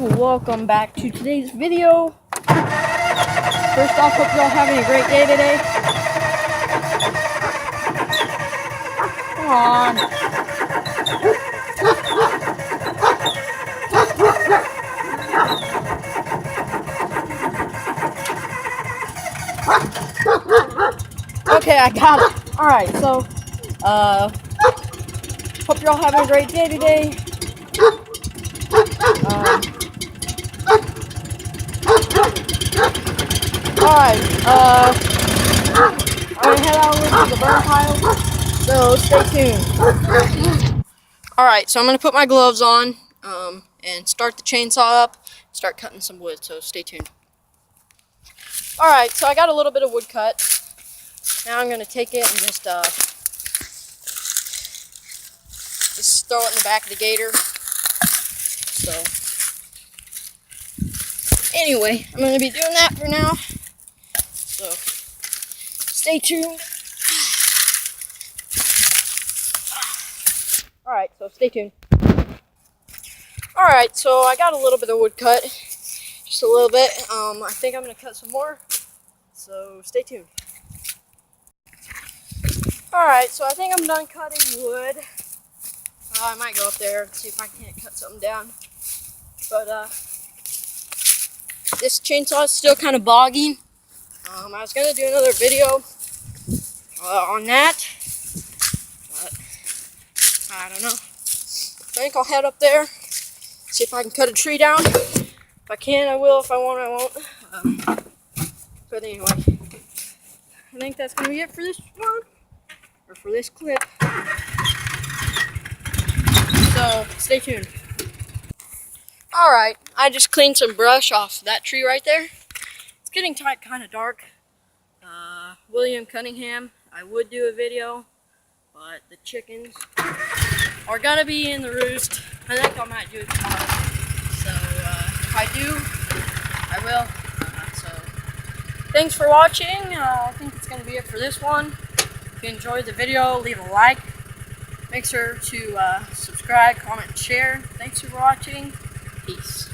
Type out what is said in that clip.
welcome back to today's video. First off, hope y'all having a great day today. Come on. Okay, I got it. Alright, so, hope you're all having a great day today. Alright, I'm gonna head out to the burn pile, so stay tuned. Alright, so I'm gonna put my gloves on, and start the chainsaw up, start cutting some wood, so stay tuned. Alright, so I got a little bit of wood cut. Now I'm gonna take it and just throw it in the back of the gator. So, anyway, I'm gonna be doing that for now. So, stay tuned. Alright, so stay tuned. Alright, so I got a little bit of wood cut. Just a little bit. I think I'm gonna cut some more. So, stay tuned. Alright, so I think I'm done cutting wood. I might go up there and see if I can't cut something down. But, this chainsaw is still kind of bogging. I was going to do another video on that, but I don't know. I think I'll head up there, see if I can cut a tree down. If I can, I will. If I won't, I won't. But anyway, I think that's going to be it for this one, or for this clip. So, stay tuned. Alright, I just cleaned some brush off that tree right there. It's getting kind of dark. William Cunningham, I would do a video, but the chickens are gonna be in the roost. I think I might do it tomorrow. So, if I do, I will. So, thanks for watching. I think it's gonna be it for this one. If you enjoyed the video, leave a like. Make sure to subscribe, comment, and share. Thanks for watching. Peace.